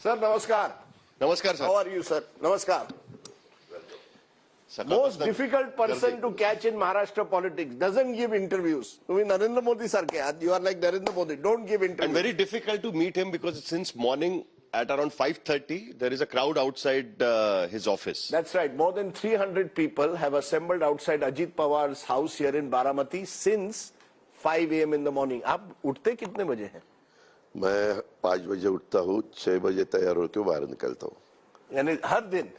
Sir, namaskar. नमस्कार sir. How are you, sir? Namaskar. Most difficult person to catch in Maharashtra politics. Doesn't give interviews. तुम्ही नरेंद्र मोदी सारखे आहात. You are like Narendra Modi. Don't give interviews. And very difficult to meet him because since morning at around 5:30 there is a crowd outside his office. That's right. More than 300 people have assembled outside Ajit Pawar's house here in Baramati since 5 a.m. in the morning. आप उठते कितने बजे हैं? मैं 5 बजे उठता हूँ, 6 बजे तैयार होकर बाहर निकलता हूँ। यानी हर दिन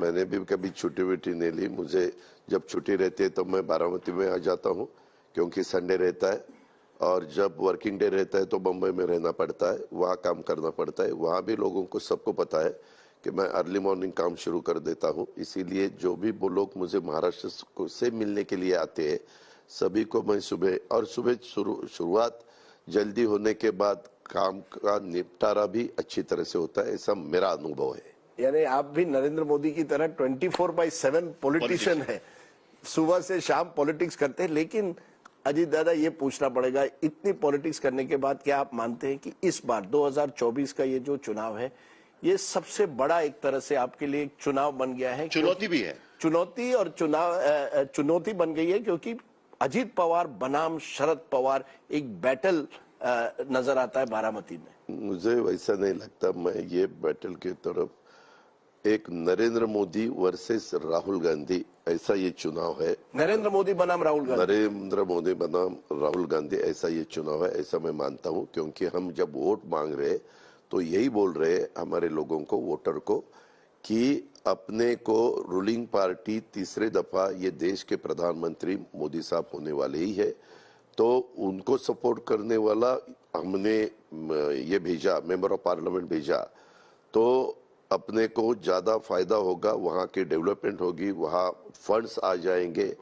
मैंने भी कभी छुट्टी वुट्टी नहीं ली। मुझे जब छुट्टी रहती है तो मैं बारामती में आ जाता हूँ क्योंकि संडे रहता है, और जब वर्किंग डे रहता है तो बम्बई में रहना पड़ता है, वहाँ काम करना पड़ता है। वहाँ भी लोगों को सबको पता है कि मैं अर्ली मॉर्निंग काम शुरू कर देता हूँ। इसीलिए जो भी वो लोग मुझे महाराष्ट्र से मिलने के लिए आते हैं सभी को मैं सुबह शुरुआत जल्दी होने के बाद काम का निपटारा भी अच्छी तरह से होता है, ऐसा मेरा अनुभव है। यानी आप भी नरेंद्र मोदी की तरह 24/7 पॉलिटिशियन है, सुबह से शाम पॉलिटिक्स करते हैं। लेकिन अजीत दादा, ये पूछना पड़ेगा, इतनी पॉलिटिक्स करने के बाद क्या आप मानते हैं कि इस बार 2024 का ये जो चुनाव है ये सबसे बड़ा एक तरह से आपके लिए एक चुनाव बन गया है? चुनौती भी है, चुनौती बन गई है क्योंकि अजीत पवार बनाम शरद पवार एक बैटल नजर आता है बारामती में। मुझे वैसा नहीं लगता। मैं ये बैटल की तरफ एक नरेंद्र मोदी वर्सेस राहुल गांधी ऐसा ये चुनाव है। नरेंद्र मोदी बनाम राहुल गांधी ऐसा ये चुनाव है, ऐसा मैं मानता हूँ। क्योंकि हम जब वोट मांग रहे तो यही बोल रहे हमारे लोगों को, वोटर को, कि अपने को रूलिंग पार्टी तीसरे दफा ये देश के प्रधानमंत्री मोदी साहब होने वाले ही है, तो उनको सपोर्ट करने वाला हमने ये भेजा, मेंबर ऑफ पार्लियामेंट भेजा, तो अपने को ज्यादा फायदा होगा, वहाँ की डेवलपमेंट होगी, वहाँ फंड्स आ जाएंगे,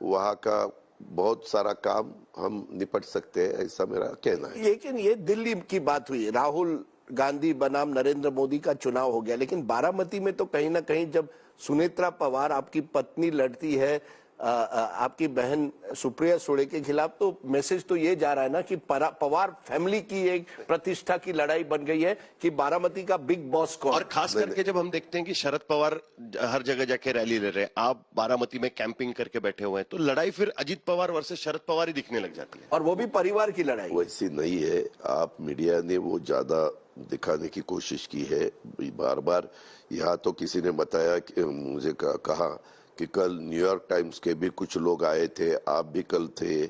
वहाँ का बहुत सारा काम हम निपट सकते हैं, ऐसा मेरा कहना है। लेकिन ये दिल्ली की बात हुई, राहुल गांधी बनाम नरेंद्र मोदी का चुनाव हो गया, लेकिन बारामती में तो कहीं ना कहीं जब सुनेत्रा पवार आपकी पत्नी लड़ती है आपकी बहन सुप्रिया सुळे के खिलाफ, तो मैसेज तो ये जा रहा है ना कि पवार फैमिली की एक प्रतिष्ठा की लड़ाई बन गई है कि बारामती का बिग बॉस कौन। और खास करके जब हम देखते हैं कि शरद पवार हर जगह जाके रैली ले रहे हैं, आप बारामती में कैंपिंग करके बैठे हुए हैं, तो लड़ाई फिर अजीत पवार वर्सेस शरद पवार ही दिखने लग जाती है, और वो भी परिवार की लड़ाई। वैसी नहीं है। आप मीडिया ने वो ज्यादा दिखाने की कोशिश की है बार बार। यहाँ तो किसी ने बताया कि मुझे कहा कि कल न्यूयॉर्क टाइम्स के भी कुछ लोग आए थे, आप भी कल थे,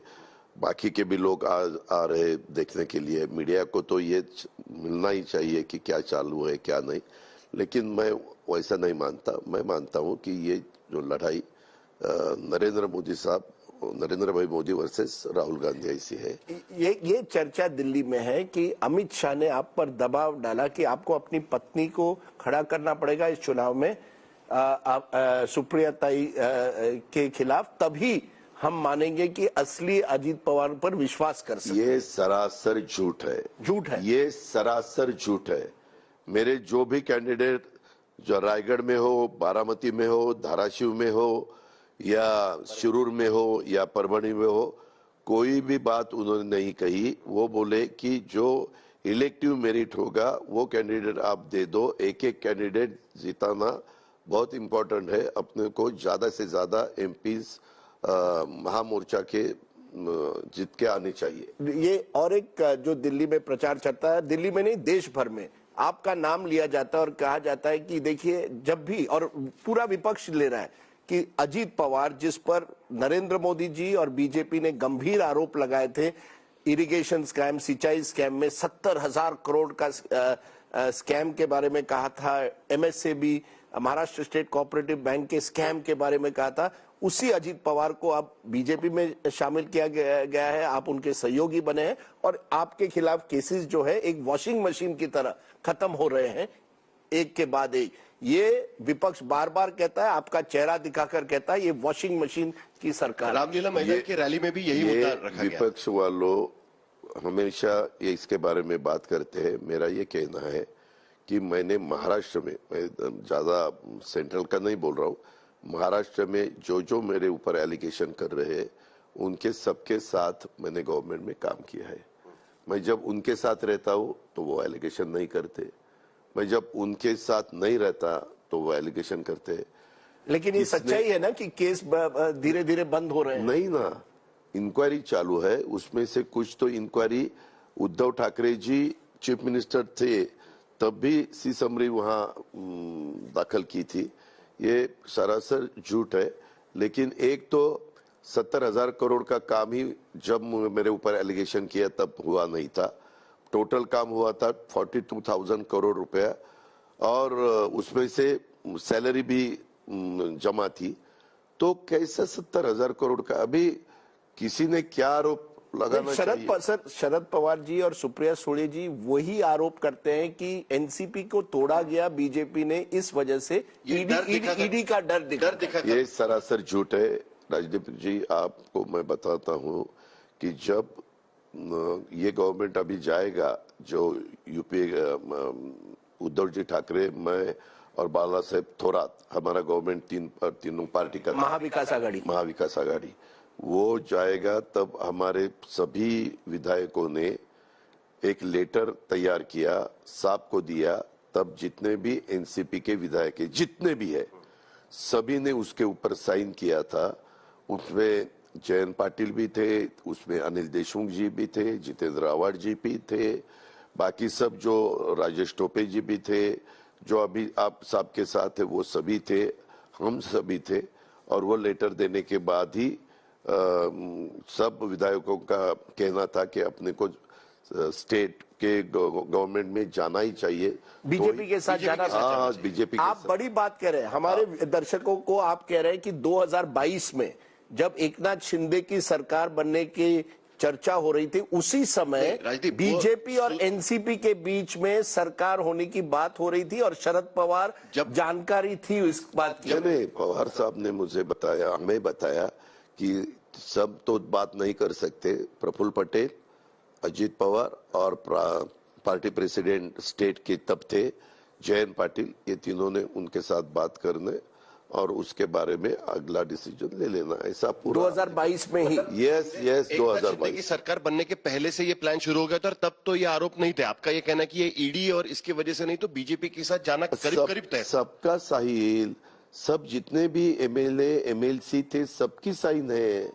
बाकी के भी लोग आ रहे देखने के लिए। मीडिया को तो ये मिलना ही चाहिए कि क्या चालू है क्या नहीं, लेकिन मैं वैसा नहीं मानता। मैं मानता हूँ कि ये जो लड़ाई नरेंद्र भाई मोदी वर्सेस राहुल गांधी ऐसी है। ये चर्चा दिल्ली में है कि अमित शाह ने आप पर दबाव डाला कि आपको अपनी पत्नी को खड़ा करना पड़ेगा इस चुनाव में सुप्रिया ताई के खिलाफ, तभी हम मानेंगे कि असली अजीत पवार पर विश्वास कर सकते। ये सरासर झूठ है, ये सरासर झूठ है। मेरे जो भी कैंडिडेट जो रायगढ़ में हो, बारामती में हो, धाराशिव में हो, या शिरूर में हो, या परभणी में हो, कोई भी बात उन्होंने नहीं कही। वो बोले कि जो इलेक्टिव मेरिट होगा वो कैंडिडेट आप दे दो, एक एक कैंडिडेट जिताना बहुत इम्पोर्टेंट है। अपने को ज्यादा से ज्यादा एमपीज महामोर्चा के जीत के आने चाहिए। ये और एक जो दिल्ली में प्रचार चलता है, दिल्ली में नहीं देश भर में आपका नाम लिया जाता है और कहा जाता है कि देखिए जब भी, और पूरा विपक्ष ले रहा है कि अजीत पवार, जिस पर नरेंद्र मोदी जी और बीजेपी ने गंभीर आरोप लगाए थे, इरिगेशन स्कैम, सिंचाई स्कैम में 70,000 करोड़ का स्कैम के बारे में कहा था, एमएसएबी महाराष्ट्र स्टेट कोऑपरेटिव बैंक के स्कैम के बारे में कहा था, उसी अजीत पवार को अब बीजेपी में शामिल किया गया है, आप उनके सहयोगी बने हैं और आपके खिलाफ केसेस जो है एक वॉशिंग मशीन की तरह खत्म हो रहे हैं एक के बाद एक। ये विपक्ष बार बार कहता है, आपका चेहरा दिखाकर कहता है ये वॉशिंग मशीन की सरकार। रामलीला मैदान की रैली में भी यही मुद्दा रखा गया। विपक्ष वालों हमेशा ये इसके बारे में बात करते हैं। मेरा ये कहना है कि मैंने महाराष्ट्र में, मैं ज्यादा सेंट्रल का नहीं बोल रहा हूँ, महाराष्ट्र में जो मेरे ऊपर एलिगेशन कर रहे हैं उनके सबके साथ मैंने गवर्नमेंट में काम किया है। मैं जब उनके साथ रहता हूँ तो वो एलिगेशन नहीं करते, मैं जब उनके साथ नहीं रहता तो वो एलिगेशन करते हैं। लेकिन ये सच्चाई है ना कि केस धीरे धीरे बंद हो रहे हैं। नहीं ना, इंक्वायरी चालू है, उसमें से कुछ तो inquiry Uddhav Thackeray ji chief minister थे तब भी सी समरी वहां दाखिल की थी। ये सरासर झूठ है। लेकिन एक तो 70,000 करोड़ का काम ही जब मेरे ऊपर एलिगेशन किया तब हुआ नहीं था। टोटल काम हुआ था 42,000 करोड़ रुपया, और उसमें से सैलरी भी जमा थी। तो कैसे 70,000 करोड़ का? अभी किसी ने क्या आरोप लगाना चाहिए? शरद पवार जी और सुप्रिया सुळे जी वही आरोप करते हैं कि एनसीपी को तोड़ा गया बीजेपी ने, इस वजह से ईडी का डर दिखा। ये सरासर झूठ है। राजदीप जी, आपको मैं बताता हूँ कि जब ये गवर्नमेंट अभी जाएगा, जो यूपी उद्धव जी ठाकरे, मैं और बाला साहेब थोरात, हमारा गवर्नमेंट तीनों पार्टी का महाविकास आघाड़ी वो जाएगा, तब हमारे सभी विधायकों ने एक लेटर तैयार किया, साहब को दिया। तब जितने भी एनसीपी के विधायक है, जितने भी है, सभी ने उसके ऊपर साइन किया था। उसमें जयंत पाटिल भी थे, उसमें अनिल देशमुख जी भी थे, जितेंद्र आवाड़ जी भी थे, बाकी सब जो राजेश टोपे जी भी थे, जो अभी आप साहब के साथ है वो सभी थे, हम सभी थे। और वो लेटर देने के बाद ही सब विधायकों का कहना था कि अपने को स्टेट के गवर्नमेंट में जाना ही चाहिए, बीजेपी के साथ जाना। बीजेपी। आप बड़ी बात कह रहे हैं, हमारे दर्शकों को आप कह रहे हैं कि 2022 में जब एकनाथ शिंदे की सरकार बनने की चर्चा हो रही थी, उसी समय बीजेपी और एनसीपी के बीच में सरकार होने की बात हो रही थी, और शरद पवार जब जानकारी थी इस बात की। पवार साहब ने मुझे बताया, हमें बताया कि सब तो बात नहीं कर सकते। प्रफुल्ल पटेल, अजीत पवार और पार्टी प्रेसिडेंट स्टेट के तब थे जयंत पाटिल, ये तीनों ने उनके साथ बात करने और उसके बारे में अगला डिसीजन ले लेना, ऐसा पूरा 2022 में ही। यस 2022 की सरकार बनने के पहले से ये प्लान शुरू हो गया था, और तब तो ये आरोप नहीं थे। आपका ये कहना कि ये ईडी और इसकी वजह से नहीं, तो बीजेपी के साथ जाना करीब तय। सबका साहिल, सब जितने भी एमएलए एमएलसी थे, सबकी साइन है।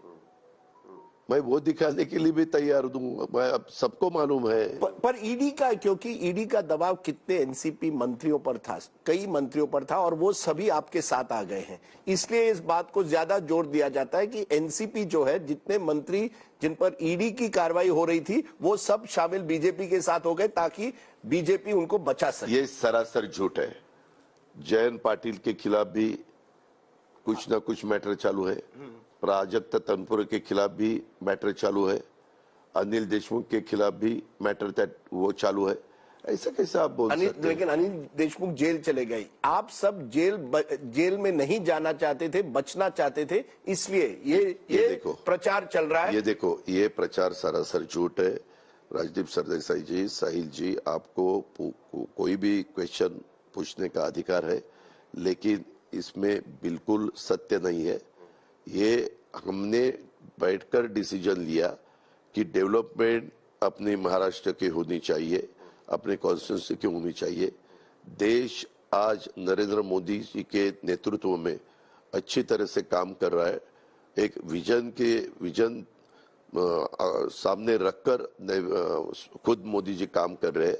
मैं वो दिखाने के लिए भी तैयार हूँ, मैं अब सबको मालूम है। पर ईडी का, क्योंकि ईडी का दबाव कितने एनसीपी मंत्रियों पर था, कई मंत्रियों पर था, और वो सभी आपके साथ आ गए हैं, इसलिए इस बात को ज्यादा जोर दिया जाता है कि एनसीपी जो है, जितने मंत्री जिन पर ईडी की कार्रवाई हो रही थी, वो सब शामिल बीजेपी के साथ हो गए ताकि बीजेपी उनको बचा सके। ये सरासर झूठ है। जयंत पाटिल के खिलाफ भी कुछ ना कुछ मैटर चालू है, प्राजक्त तनपुरे के खिलाफ भी मैटर चालू है, अनिल देशमुख के खिलाफ भी मैटर वो चालू है। ऐसा कैसे आप बोल सकते हैं? लेकिन अनिल देशमुख जेल चले गए, आप सब जेल में नहीं जाना चाहते थे, बचना चाहते थे, इसलिए ये देखो प्रचार चल रहा है। ये देखो, ये प्रचार सरासर झूठ है। राजदीप सरदेसाई जी, साहिल जी, आपको कोई भी क्वेश्चन पूछने का अधिकार है, लेकिन इसमें बिल्कुल सत्य नहीं है। ये हमने बैठकर डिसीजन लिया कि डेवलपमेंट अपने महाराष्ट्र की होनी चाहिए, अपने कॉन्स्टिट्यूंसी की होनी चाहिए। देश आज नरेंद्र मोदी जी के नेतृत्व में अच्छी तरह से काम कर रहा है। एक विजन सामने रखकर खुद मोदी जी काम कर रहे हैं।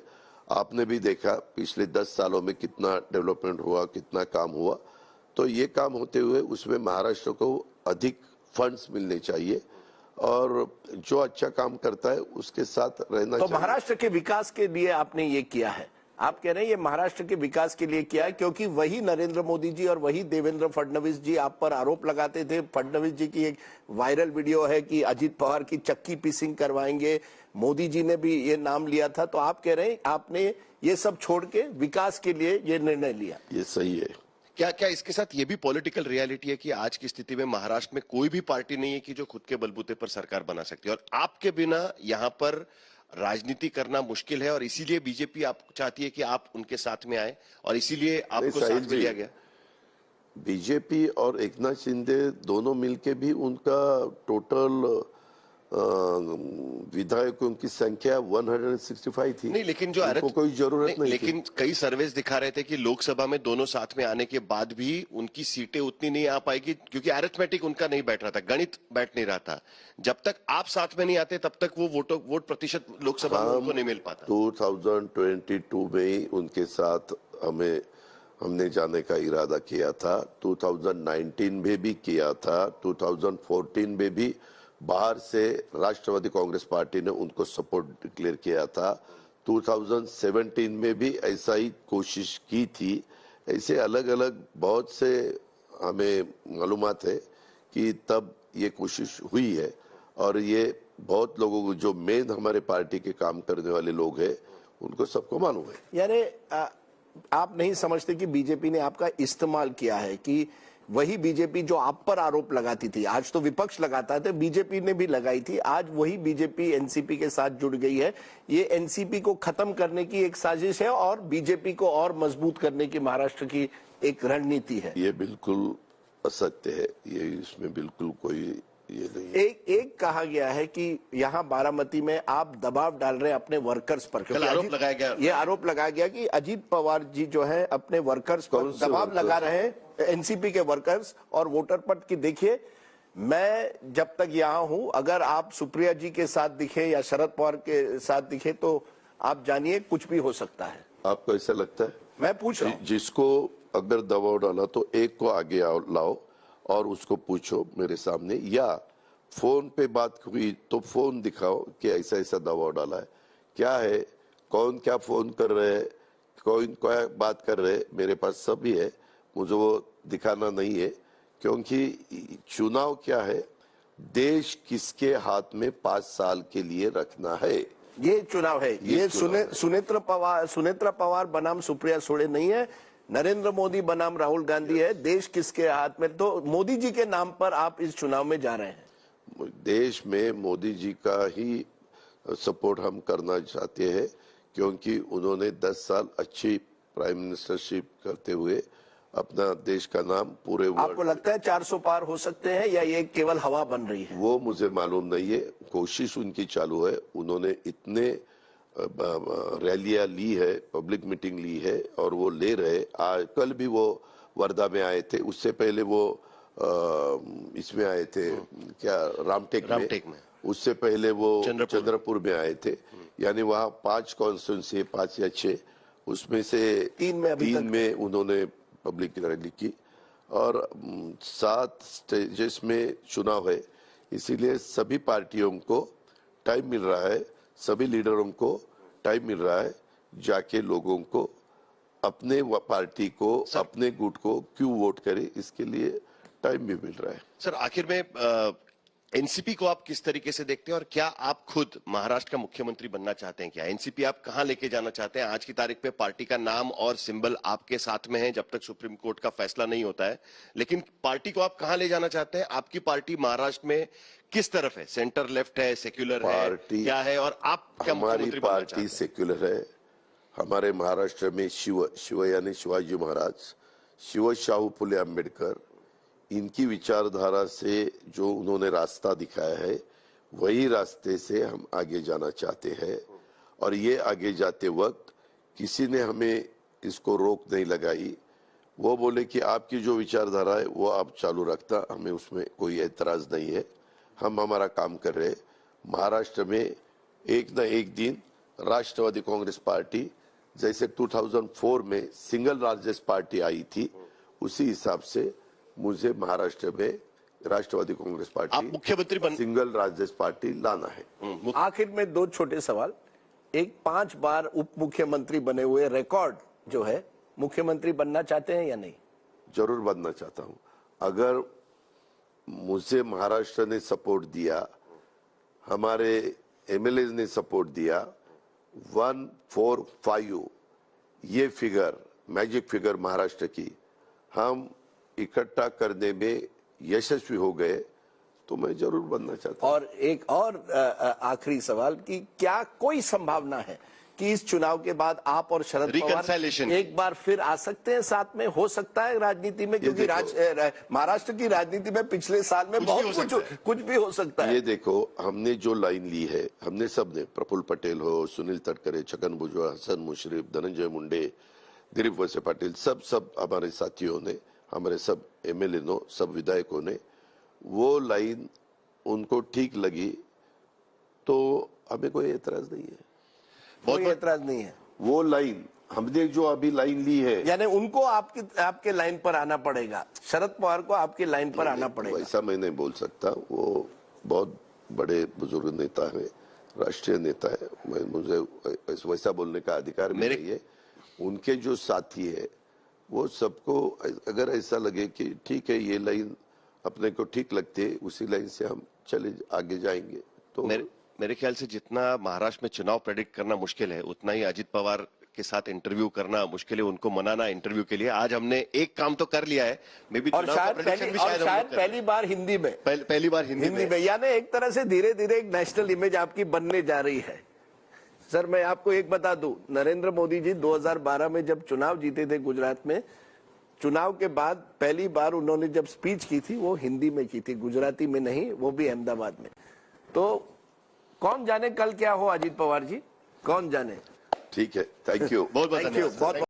आपने भी देखा पिछले 10 सालों में कितना डेवलपमेंट हुआ, कितना काम हुआ। तो ये काम होते हुए उसमें महाराष्ट्र को अधिक फंड्स मिलने चाहिए, और जो अच्छा काम करता है उसके साथ रहना चाहिए। महाराष्ट्र के विकास के लिए आपने ये किया है, आप कह रहे हैं ये महाराष्ट्र के विकास के लिए किया है, क्योंकि वही नरेंद्र मोदी जी और वही देवेंद्र फडणवीस जी आप पर आरोप लगाते थे। फडणवीस जी की एक वायरल वीडियो है कि अजीत पवार की चक्की पीसिंग करवाएंगे, मोदी जी ने भी ये नाम लिया था। तो आप कह रहे हैं आपने ये सब छोड़ के विकास के लिए ये निर्णय लिया, ये सही है। क्या इसके साथ ये भी पॉलिटिकल रियलिटी है कि आज की स्थिति में महाराष्ट्र में कोई भी पार्टी नहीं है कि जो खुद के बलबूते पर सरकार बना सकती है, और आपके बिना यहाँ पर राजनीति करना मुश्किल है, और इसीलिए बीजेपी आप चाहती है कि आप उनके साथ में आए, और इसीलिए आपको साथ में लिया गया। बीजेपी और एकनाथ शिंदे दोनों मिलके भी उनका टोटल विधायकों की संख्या 165 थी। नहीं, लेकिन जो उनको कोई जरूरत नहीं लेकिन थी। कई सर्वेस दिखा रहे थे कि लोकसभा में दोनों साथ में आने के बाद भी उनकी सीटें उतनी नहीं आ पाएगी, क्योंकि अरिथमेटिक उनका नहीं बैठ रहा था, गणित बैठ नहीं रहा था। जब तक आप साथ में नहीं आते तब तक वो वोट प्रतिशत लोकसभा में उनको नहीं मिल पाता। 2022 में ही उनके साथ हमने जाने का इरादा किया था, 2019 में भी किया था, 2014 में भी बाहर से राष्ट्रवादी कांग्रेस पार्टी ने उनको सपोर्ट डिक्लेयर किया था, 2017 में भी ऐसा ही कोशिश की थी। ऐसे अलग अलग बहुत से हमें मालूमात है कि तब ये कोशिश हुई है, और ये बहुत लोगों को जो मेन हमारे पार्टी के काम करने वाले लोग हैं उनको सबको मालूम है। यानी आप नहीं समझते कि बीजेपी ने आपका इस्तेमाल किया है, कि वही बीजेपी जो आप पर आरोप लगाती थी, आज तो विपक्ष लगाता था, बीजेपी ने भी लगाई थी, आज वही बीजेपी एनसीपी के साथ जुड़ गई है। ये एनसीपी को खत्म करने की एक साजिश है और बीजेपी को और मजबूत करने की महाराष्ट्र की एक रणनीति है। ये बिल्कुल असत्य है, ये इसमें बिल्कुल कोई ये नहीं है। एक कहा गया है कि यहाँ बारामती में आप दबाव डाल रहे हैं अपने वर्कर्स पर, कल आरोप लगाया गया, ये आरोप लगाया गया कि अजीत पवार जी जो है अपने वर्कर्स पर दबाव लगा रहे हैं, एनसीपी के वर्कर्स और वोटर पर, कि देखिए मैं जब तक यहाँ हूं, अगर आप सुप्रिया जी के साथ दिखे या शरद पवार के साथ दिखे तो आप जानिए कुछ भी हो सकता है। आपको ऐसा लगता है? मैं पूछ रहा हूं। जिसको अगर दबाव डाला तो एक को आगे लाओ और उसको पूछो मेरे सामने, या फोन पे बात हुई तो फोन दिखाओ कि ऐसा ऐसा दबाव डाला है। क्या है, कौन क्या फोन कर रहे हैं, कौन क्या बात कर रहे हैं, मेरे पास सब ही है, मुझे वो दिखाना नहीं है। क्योंकि चुनाव क्या है, देश किसके हाथ में 5 साल के लिए रखना है, ये चुनाव है। ये सुनेत्रा पवार बनाम सुप्रिया सुळे नहीं है, नरेंद्र मोदी बनाम राहुल गांधी है। देश किसके हाथ में? तो मोदी जी के नाम पर आप इस चुनाव में जा रहे हैं। देश में मोदी जी का ही सपोर्ट हम करना चाहते हैं, क्योंकि उन्होंने 10 साल अच्छी प्राइम मिनिस्टरशिप करते हुए अपना देश का नाम पूरे आपको लगता है 400 पार हो सकते हैं या ये केवल हवा बन रही है? वो मुझे मालूम नहीं है, कोशिश उनकी चालू है। उन्होंने इतने रैलियां ली है, पब्लिक मीटिंग ली है, और वो ले रहे। आज कल भी वो वर्धा में आए थे, उससे पहले वो इसमें आए थे, क्या रामटेक में, उससे पहले वो चंद्रपुर में आए थे। यानी वहाँ 5 कॉन्स्टिट्यूंसी, 5 या 6, उसमें से 3 में उन्होंने पब्लिक रैली की, और 7 स्टेजेस में चुनाव है। इसीलिए सभी पार्टियों को टाइम मिल रहा है, सभी लीडरों को टाइम मिल रहा है, जाके लोगों को अपने पार्टी को, अपने गुट को क्यों वोट करे, इसके लिए टाइम भी मिल रहा है। सर, आखिर में एनसीपी को आप किस तरीके से देखते हैं, और क्या आप खुद महाराष्ट्र का मुख्यमंत्री बनना चाहते हैं? क्या एनसीपी आप कहां लेके जाना चाहते हैं? आज की तारीख पे पार्टी का नाम और सिंबल आपके साथ में है जब तक सुप्रीम कोर्ट का फैसला नहीं होता है, लेकिन पार्टी को आप कहां ले जाना चाहते हैं? आपकी पार्टी महाराष्ट्र में किस तरफ है? सेंटर लेफ्ट है, सेक्युलर है, क्या है? और आप क्या हमारी पार्टी सेक्युलर है। हमारे महाराष्ट्र में शिव यानी शिवाजी महाराज, शिव शाहू फुले अम्बेडकर, इनकी विचारधारा से जो उन्होंने रास्ता दिखाया है, वही रास्ते से हम आगे जाना चाहते हैं। और ये आगे जाते वक्त किसी ने हमें इसको रोक नहीं लगाई। वो बोले कि आपकी जो विचारधारा है वो आप चालू रखता, हमें उसमें कोई एतराज नहीं है, हम हमारा काम कर रहे हैं। महाराष्ट्र में एक न एक दिन राष्ट्रवादी कांग्रेस पार्टी, जैसे 2004 में सिंगल लार्जेस्ट पार्टी आई थी, उसी हिसाब से मुझे महाराष्ट्र में राष्ट्रवादी कांग्रेस पार्टी मुख्यमंत्री सिंगल लार्जेस्ट पार्टी लाना है। आखिर में 2 छोटे सवाल। एक, 5 बार उप मुख्यमंत्री बने हुए रिकॉर्ड जो है, मुख्यमंत्री बनना चाहते हैं या नहीं? जरूर बनना चाहता हूं। अगर मुझे महाराष्ट्र ने सपोर्ट दिया, हमारे एमएलए ने सपोर्ट दिया, 145 ये फिगर, मैजिक फिगर महाराष्ट्र की हम इकट्ठा करने में यशस्वी हो गए, तो मैं जरूर बनना चाहता हूं। और एक और आखिरी सवाल कि क्या कोई संभावना है कि इस चुनाव के बाद आप और शरद पवार Reconciliation. एक बार फिर आ सकते हैं साथ में? हो सकता है राजनीति में, क्योंकि महाराष्ट्र की राजनीति में पिछले साल में बहुत कुछ भी हो सकता है। ये देखो, हमने जो लाइन ली है, हमने सब ने, प्रफुल्ल पटेल हो, सुनील तटकरे, छगन भुजबल, हसन मुशर्रफ, धनंजय मुंडे, दिलीप वळसे पाटिल, सब हमारे साथियों ने, हमारे सब एमएलए नो, सब विधायकों ने वो लाइन उनको ठीक लगी तो हमें कोई एतराज नहीं है। कोई एतराज नहीं है। वो लाइन हमने जो अभी लाइन ली है, यानी उनको आपके लाइन पर आना पड़ेगा, शरद पवार को आपकी लाइन पर आना पड़ेगा। वैसा मैं नहीं बोल सकता। वो बहुत बड़े बुजुर्ग नेता है, राष्ट्रीय नेता है, मुझे वैसा बोलने का अधिकार भी नहीं है। उनके जो साथी है वो सबको अगर ऐसा लगे कि ठीक है ये लाइन अपने को ठीक लगती है, उसी लाइन से हम चले आगे जाएंगे। तो मेरे ख्याल से जितना महाराष्ट्र में चुनाव प्रेडिक्ट करना मुश्किल है, उतना ही अजित पवार के साथ इंटरव्यू करना मुश्किल है, उनको मनाना इंटरव्यू के लिए। आज हमने एक काम तो कर लिया है, मे बी, और शायद पहली बार हिंदी में, पहली बार हिंदी में। यानी एक तरह से धीरे धीरे एक नेशनल इमेज आपकी बनने जा रही है। सर, मैं आपको एक बता दूं, नरेंद्र मोदी जी 2012 में जब चुनाव जीते थे गुजरात में, चुनाव के बाद पहली बार उन्होंने जब स्पीच की थी वो हिंदी में की थी, गुजराती में नहीं, वो भी अहमदाबाद में। तो कौन जाने कल क्या हो अजित पवार जी, कौन जाने। ठीक है, थैंक यू। बहुत बहुत धन्यवाद।